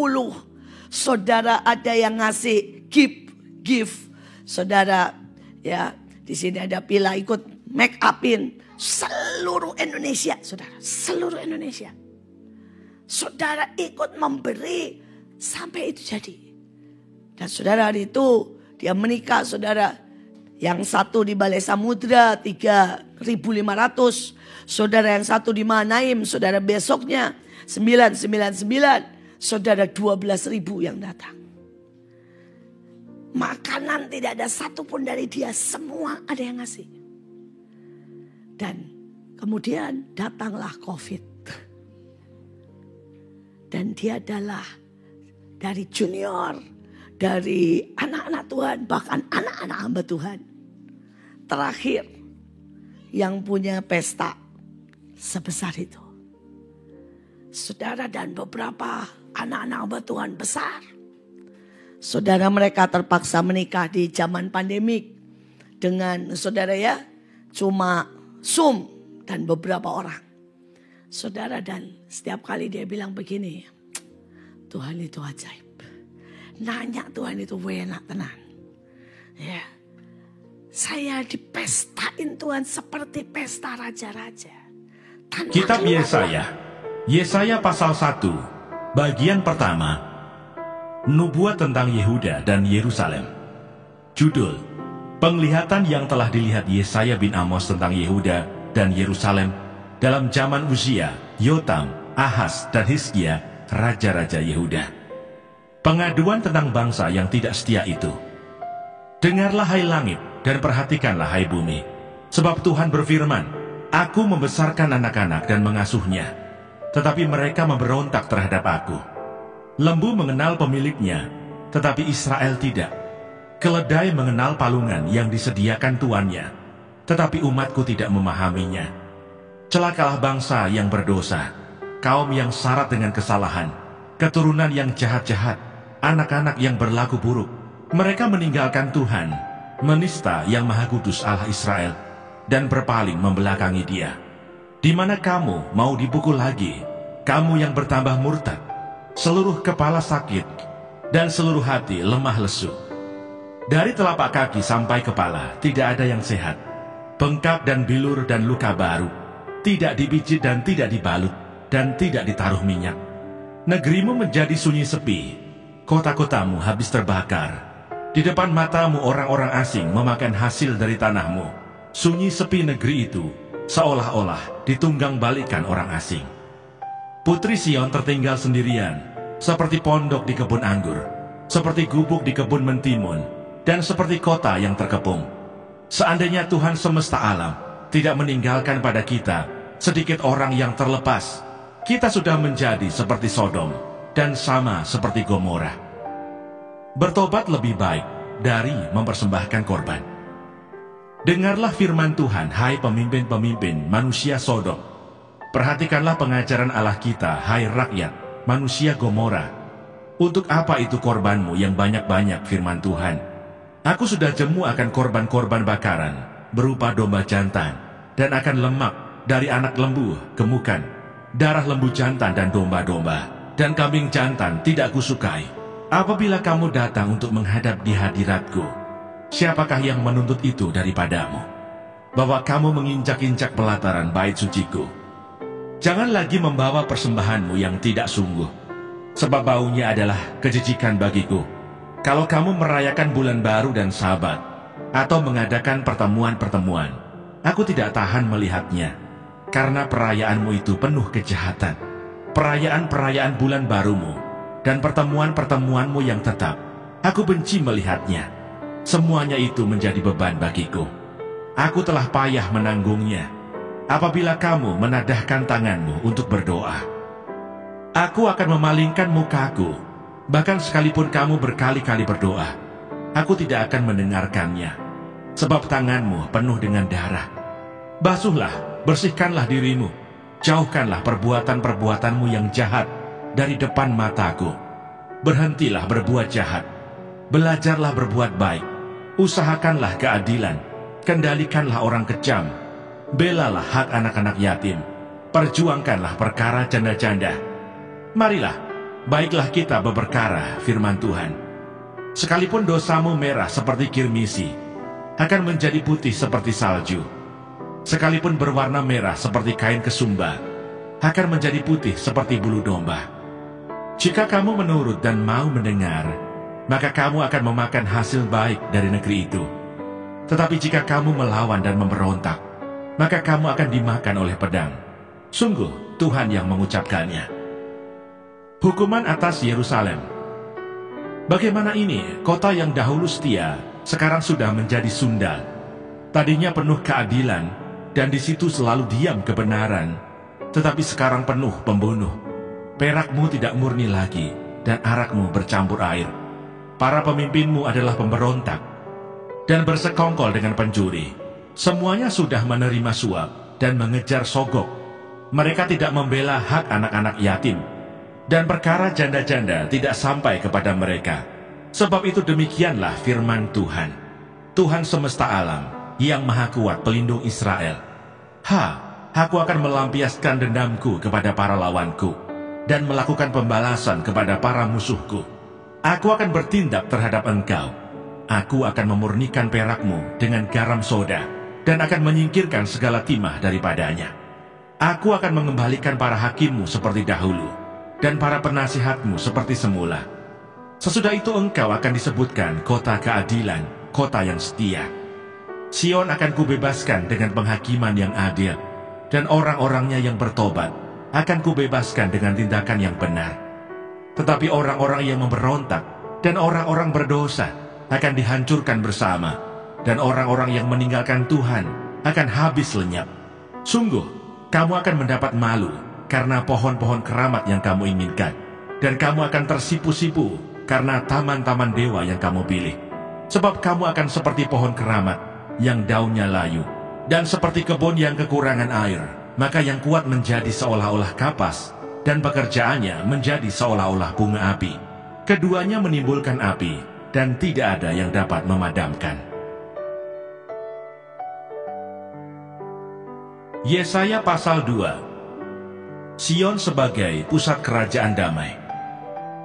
Saudara, ada yang ngasih gift. Saudara, ya di sini ada Pila ikut make upin seluruh Indonesia. Saudara, seluruh Indonesia. Saudara ikut memberi sampai itu jadi. Dan saudara hari itu dia menikah, saudara. Yang satu di Balai Samudra 3.500. Saudara yang satu di Manaim, saudara besoknya 999. Saudara 12.000 yang datang. Makanan tidak ada satupun dari dia, semua ada yang ngasih. Dan kemudian datanglah COVID. Dan dia adalah dari junior, dari anak-anak Tuhan, bahkan anak-anak hamba Tuhan. Terakhir yang punya pesta sebesar itu. Saudara, dan beberapa anak-anak hamba Tuhan besar. Saudara, mereka terpaksa menikah di zaman pandemik. Dengan saudara ya, cuma Zoom dan beberapa orang. Saudara, dan setiap kali dia bilang begini, Tuhan itu ajaib. Nanya Tuhan itu enak tenan. Ya, saya dipestain Tuhan seperti pesta raja-raja. Kitab Yesaya pasal 1, bagian pertama, nubuat tentang Yehuda dan Yerusalem. Judul, penglihatan yang telah dilihat Yesaya bin Amos tentang Yehuda dan Yerusalem dalam zaman Uzia, Yotam, Ahaz, dan Hizkia, raja-raja Yehuda. Pengaduan tentang bangsa yang tidak setia itu. Dengarlah hai langit, dan perhatikanlah hai bumi. Sebab Tuhan berfirman, Aku membesarkan anak-anak dan mengasuhnya, tetapi mereka memberontak terhadap aku. Lembu mengenal pemiliknya, tetapi Israel tidak. Keledai mengenal palungan yang disediakan tuannya, tetapi umatku tidak memahaminya. Celakalah bangsa yang berdosa, kaum yang syarat dengan kesalahan, keturunan yang jahat-jahat, anak-anak yang berlaku buruk. Mereka meninggalkan Tuhan, menista Yang Maha Kudus Allah Israel, dan berpaling membelakangi Dia. Di mana kamu mau dipukul lagi, kamu yang bertambah murtad, seluruh kepala sakit, dan seluruh hati lemah lesu. Dari telapak kaki sampai kepala tidak ada yang sehat, bengkak dan bilur dan luka baru, tidak dipijit dan tidak dibalut, dan tidak ditaruh minyak. Negerimu menjadi sunyi sepi, kota-kotamu habis terbakar. Di depan matamu orang-orang asing memakan hasil dari tanahmu. Sunyi sepi negeri itu, seolah-olah ditunggang balikan orang asing. Putri Sion tertinggal sendirian, seperti pondok di kebun anggur, seperti gubuk di kebun mentimun, dan seperti kota yang terkepung. Seandainya Tuhan semesta alam tidak meninggalkan pada kita sedikit orang yang terlepas, kita sudah menjadi seperti Sodom dan sama seperti Gomora. Bertobat lebih baik dari mempersembahkan korban. Dengarlah firman Tuhan, hai pemimpin-pemimpin manusia Sodom. Perhatikanlah pengajaran Allah kita, hai rakyat manusia Gomora. Untuk apa itu korbanmu yang banyak-banyak, firman Tuhan? Aku sudah jemu akan korban-korban bakaran berupa domba jantan, dan akan lemak dari anak lembu gemukan, darah lembu jantan dan domba-domba, dan kambing jantan tidak kusukai. Apabila kamu datang untuk menghadap di hadiratku, siapakah yang menuntut itu daripadamu? Bahwa kamu menginjak-injak pelataran bait suciku. Jangan lagi membawa persembahanmu yang tidak sungguh, sebab baunya adalah kejijikan bagiku. Kalau kamu merayakan bulan baru dan Sabat, atau mengadakan pertemuan-pertemuan, aku tidak tahan melihatnya, karena perayaanmu itu penuh kejahatan. Perayaan-perayaan bulan barumu dan pertemuan-pertemuanmu yang tetap, aku benci melihatnya. Semuanya itu menjadi beban bagiku. Aku telah payah menanggungnya. Apabila kamu menadahkan tanganmu untuk berdoa, aku akan memalingkan mukaku. Bahkan sekalipun kamu berkali-kali berdoa, aku tidak akan mendengarkannya. Sebab tanganmu penuh dengan darah. Basuhlah, bersihkanlah dirimu. Jauhkanlah perbuatan-perbuatanmu yang jahat dari depan mataku. Berhentilah berbuat jahat. Belajarlah berbuat baik. Usahakanlah keadilan. Kendalikanlah orang kejam. Belalah hak anak-anak yatim. Perjuangkanlah perkara janda-janda. Marilah, baiklah kita berperkara, firman Tuhan. Sekalipun dosamu merah seperti kirmisi, akan menjadi putih seperti salju. Sekalipun berwarna merah seperti kain kesumba, akan menjadi putih seperti bulu domba. Jika kamu menurut dan mau mendengar, maka kamu akan memakan hasil baik dari negeri itu. Tetapi jika kamu melawan dan memberontak, maka kamu akan dimakan oleh pedang. Sungguh Tuhan yang mengucapkannya. Hukuman atas Yerusalem. Bagaimana ini, kota yang dahulu setia, sekarang sudah menjadi sundal. Tadinya penuh keadilan, dan di situ selalu diam kebenaran, tetapi sekarang penuh pembunuh. Perakmu tidak murni lagi, dan arakmu bercampur air. Para pemimpinmu adalah pemberontak, dan bersekongkol dengan pencuri. Semuanya sudah menerima suap, dan mengejar sogok. Mereka tidak membela hak anak-anak yatim, dan perkara janda-janda tidak sampai kepada mereka. Sebab itu demikianlah firman Tuhan, Tuhan semesta alam, yang maha kuat pelindung Israel. Aku akan melampiaskan dendamku kepada para lawanku, dan melakukan pembalasan kepada para musuhku. Aku akan bertindak terhadap engkau. Aku akan memurnikan perakmu dengan garam soda, dan akan menyingkirkan segala timah daripadanya. Aku akan mengembalikan para hakimmu seperti dahulu, dan para penasihatmu seperti semula. Sesudah itu engkau akan disebutkan kota keadilan, kota yang setia. Sion akan kubebaskan dengan penghakiman yang adil, dan orang-orangnya yang bertobat akan kubebaskan dengan tindakan yang benar. Tetapi orang-orang yang memberontak dan orang-orang berdosa akan dihancurkan bersama, dan orang-orang yang meninggalkan Tuhan akan habis lenyap. Sungguh, kamu akan mendapat malu karena pohon-pohon keramat yang kamu inginkan, dan kamu akan tersipu-sipu karena taman-taman dewa yang kamu pilih. Sebab kamu akan seperti pohon keramat yang daunnya layu, dan seperti kebun yang kekurangan air, maka yang kuat menjadi seolah-olah kapas, dan pekerjaannya menjadi seolah-olah bunga api. keduanya menimbulkan api, dan tidak ada yang dapat memadamkan. Yesaya pasal 2. Sion sebagai pusat kerajaan damai.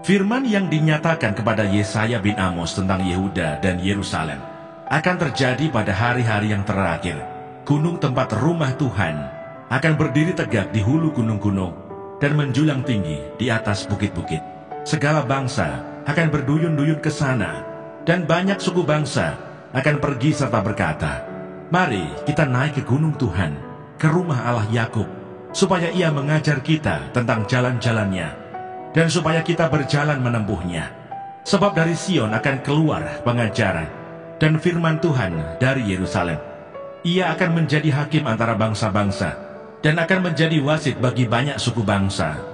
Firman yang dinyatakan kepada Yesaya bin Amos tentang Yehuda dan Yerusalem akan terjadi pada hari-hari yang terakhir. Gunung tempat rumah Tuhan akan berdiri tegak di hulu gunung-gunung dan menjulang tinggi di atas bukit-bukit. Segala bangsa akan berduyun-duyun ke sana, dan banyak suku bangsa akan pergi serta berkata, "Mari kita naik ke gunung Tuhan, ke rumah Allah Yakub, supaya Ia mengajar kita tentang jalan-jalannya, dan supaya kita berjalan menempuhnya. Sebab dari Sion akan keluar pengajaran, dan firman Tuhan dari Yerusalem. Ia akan menjadi hakim antara bangsa-bangsa, dan akan menjadi wasit bagi banyak suku bangsa.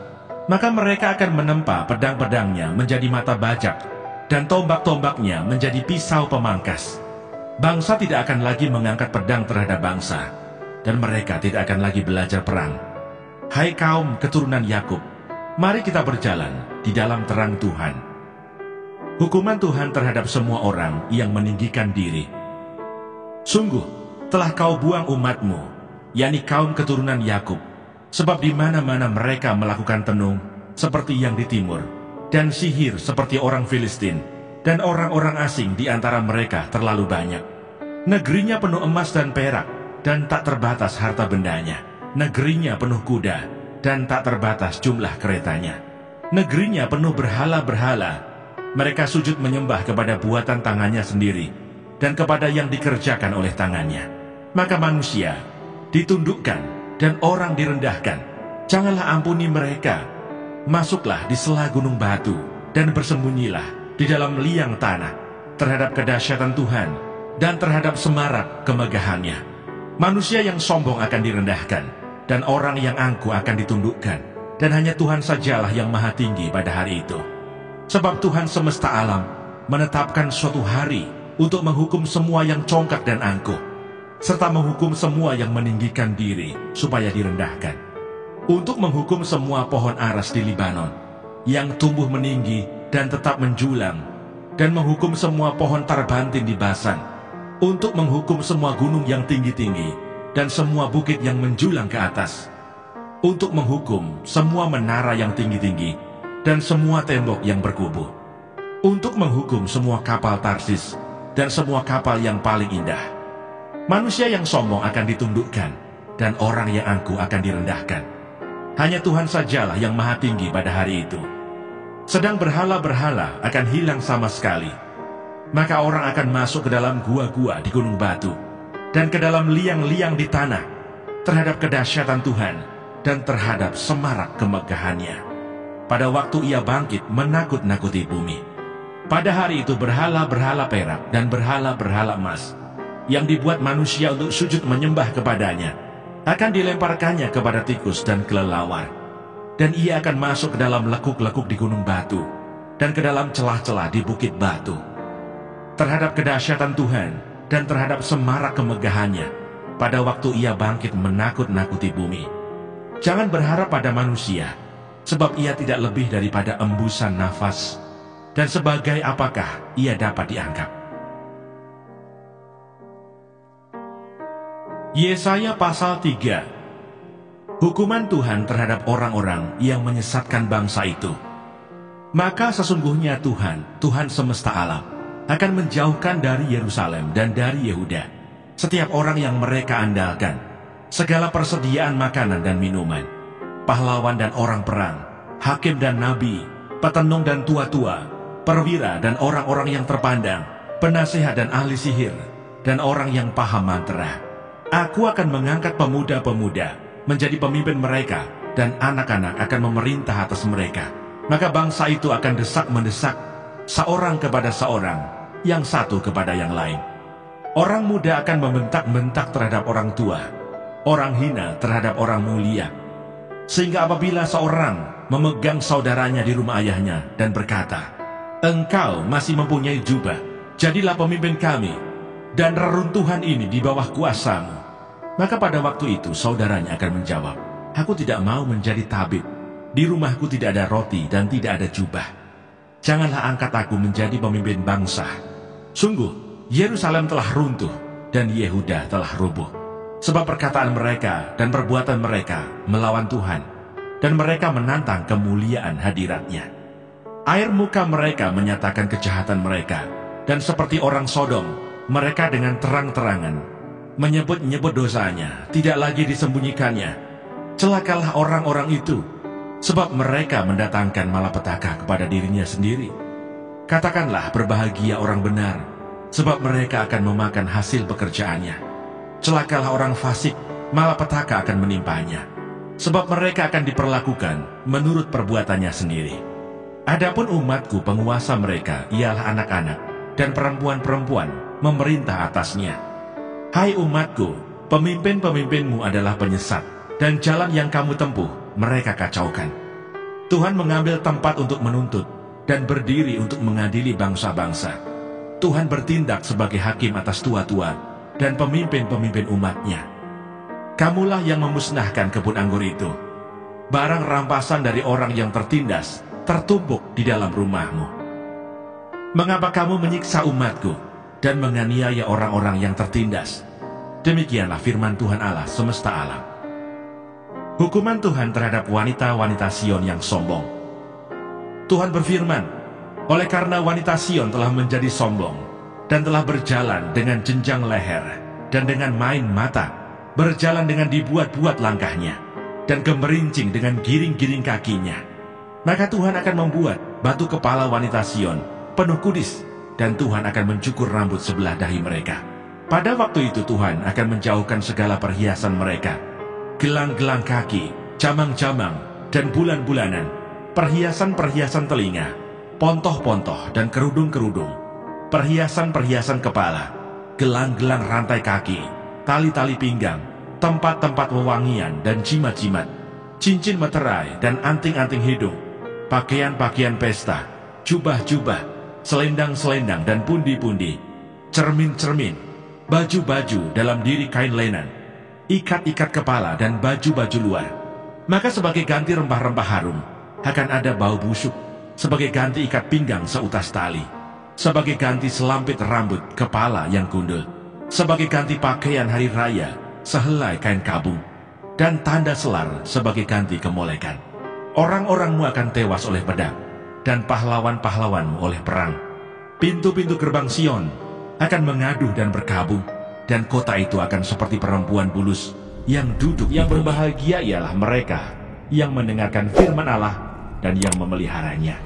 Maka mereka akan menempa pedang-pedangnya menjadi mata bajak, dan tombak-tombaknya menjadi pisau pemangkas. Bangsa tidak akan lagi mengangkat pedang terhadap bangsa, dan mereka tidak akan lagi belajar perang. Hai kaum keturunan Yakub, mari kita berjalan di dalam terang Tuhan." Hukuman Tuhan terhadap semua orang yang meninggikan diri. Sungguh, telah kau buang umatmu, yakni kaum keturunan Yakub, sebab di mana-mana mereka melakukan tenung seperti yang di timur, dan sihir seperti orang Filistin, dan orang-orang asing di antara mereka terlalu banyak. Negerinya penuh emas dan perak, dan tak terbatas harta bendanya. Negerinya penuh kuda, dan tak terbatas jumlah keretanya. Negerinya penuh berhala-berhala. Mereka sujud menyembah kepada buatan tangannya sendiri, dan kepada yang dikerjakan oleh tangannya. Maka manusia ditundukkan, dan orang direndahkan. Janganlah ampuni mereka. Masuklah di sela gunung batu, dan bersembunyilah di dalam liang tanah terhadap kedahsyatan Tuhan, dan terhadap semarak kemegahannya. Manusia yang sombong akan direndahkan, dan orang yang angkuh akan ditundukkan, dan hanya Tuhan sajalah yang maha tinggi pada hari itu. Sebab Tuhan semesta alam menetapkan suatu hari untuk menghukum semua yang congkak dan angkuh, serta menghukum semua yang meninggikan diri supaya direndahkan, untuk menghukum semua pohon aras di Libanon yang tumbuh meninggi dan tetap menjulang, dan menghukum semua pohon tarbantin di Basan, untuk menghukum semua gunung yang tinggi-tinggi dan semua bukit yang menjulang ke atas, untuk menghukum semua menara yang tinggi-tinggi dan semua tembok yang berkubu, untuk menghukum semua kapal Tarsis dan semua kapal yang paling indah. Manusia yang sombong akan ditundukkan, dan orang yang angkuh akan direndahkan. Hanya Tuhan sajalah yang maha tinggi pada hari itu. Sedang berhala-berhala akan hilang sama sekali. Maka orang akan masuk ke dalam gua-gua di gunung batu, dan ke dalam liang-liang di tanah, terhadap kedahsyatan Tuhan, dan terhadap semarak kemegahannya. Pada waktu Ia bangkit menakut-nakuti bumi. Pada hari itu berhala-berhala perak dan berhala-berhala emas, yang dibuat manusia untuk sujud menyembah kepadanya, akan dilemparkannya kepada tikus dan kelelawar. Dan ia akan masuk ke dalam lekuk-lekuk di gunung batu, dan ke dalam celah-celah di bukit batu. Terhadap kedahsyatan Tuhan, dan terhadap semarak kemegahannya, pada waktu Ia bangkit menakut-nakuti bumi. Jangan berharap pada manusia, sebab ia tidak lebih daripada embusan nafas, dan sebagai apakah ia dapat dianggap. Yesaya pasal 3. Hukuman Tuhan terhadap orang-orang yang menyesatkan bangsa itu. Maka sesungguhnya Tuhan semesta alam, akan menjauhkan dari Yerusalem dan dari Yehuda setiap orang yang mereka andalkan, segala persediaan makanan dan minuman, pahlawan dan orang perang, hakim dan nabi, petenung dan tua-tua, perwira dan orang-orang yang terpandang, penasehat dan ahli sihir, dan orang yang paham mantra. Aku akan mengangkat pemuda-pemuda menjadi pemimpin mereka, dan anak-anak akan memerintah atas mereka. Maka bangsa itu akan desak-mendesak, seorang kepada seorang, yang satu kepada yang lain. Orang muda akan membentak-bentak terhadap orang tua, orang hina terhadap orang mulia. Sehingga apabila seorang memegang saudaranya di rumah ayahnya dan berkata, "Engkau masih mempunyai jubah, jadilah pemimpin kami, dan reruntuhan ini di bawah kuasamu." Maka pada waktu itu saudaranya akan menjawab, "Aku tidak mau menjadi tabib. Di rumahku tidak ada roti dan tidak ada jubah." janganlah angkat aku menjadi pemimpin bangsa. Sungguh, Yerusalem telah runtuh dan Yehuda telah rubuh. Sebab perkataan mereka dan perbuatan mereka melawan Tuhan, dan mereka menantang kemuliaan hadirat-Nya. Air muka mereka menyatakan kejahatan mereka, dan seperti orang Sodom, mereka dengan terang-terangan menyebut-nyebut dosanya, tidak lagi disembunyikannya. Celakalah orang-orang itu, sebab mereka mendatangkan malapetaka kepada dirinya sendiri. Katakanlah berbahagia orang benar, sebab mereka akan memakan hasil pekerjaannya. Celakalah orang fasik, malapetaka akan menimpanya, sebab mereka akan diperlakukan menurut perbuatannya sendiri. Adapun umatku, penguasa mereka ialah anak-anak, dan perempuan-perempuan memerintah atasnya. Hai umatku, pemimpin-pemimpinmu adalah penyesat, dan jalan yang kamu tempuh mereka kacaukan. Tuhan mengambil tempat untuk menuntut, dan berdiri untuk mengadili bangsa-bangsa. Tuhan bertindak sebagai hakim atas tua-tua dan pemimpin-pemimpin umatnya. Kamulah yang memusnahkan kebun anggur itu. Barang rampasan dari orang yang tertindas tertumpuk di dalam rumahmu. Mengapa kamu menyiksa umatku dan menganiaya orang-orang yang tertindas? Demikianlah firman Tuhan Allah semesta alam. Hukuman Tuhan terhadap wanita-wanita Sion yang sombong. Tuhan berfirman, oleh karena wanita Sion telah menjadi sombong, dan telah berjalan dengan jenjang leher, dan dengan main mata, berjalan dengan dibuat-buat langkahnya, dan gemerincing dengan giring-giring kakinya. Maka Tuhan akan membuat batu kepala wanita Sion penuh kudis, dan Tuhan akan mencukur rambut sebelah dahi mereka. Pada waktu itu Tuhan akan menjauhkan segala perhiasan mereka, gelang-gelang kaki, jamang-jamang, dan bulan-bulanan, perhiasan-perhiasan telinga, pontoh-pontoh, dan kerudung-kerudung, perhiasan-perhiasan kepala, gelang-gelang rantai kaki, tali-tali pinggang, tempat-tempat wewangian dan jimat-jimat, cincin meterai dan anting-anting hidung, pakaian-pakaian pesta, jubah-jubah, selendang-selendang dan pundi-pundi, cermin-cermin, baju-baju dalam diri kain lenan, ikat-ikat kepala dan baju-baju luar. Maka sebagai ganti rempah-rempah harum, akan ada bau busuk, sebagai ganti ikat pinggang seutas tali, sebagai ganti selampit rambut kepala yang gundul, sebagai ganti pakaian hari raya, sehelai kain kabung, dan tanda selar sebagai ganti kemolekan. Orang-orangmu akan tewas oleh pedang, dan pahlawan-pahlawanmu oleh perang. Pintu-pintu gerbang Sion akan mengaduh dan berkabung, dan kota itu akan seperti perempuan bulus yang duduk. Yang berbahagia ialah mereka yang mendengarkan firman Allah dan yang memeliharanya.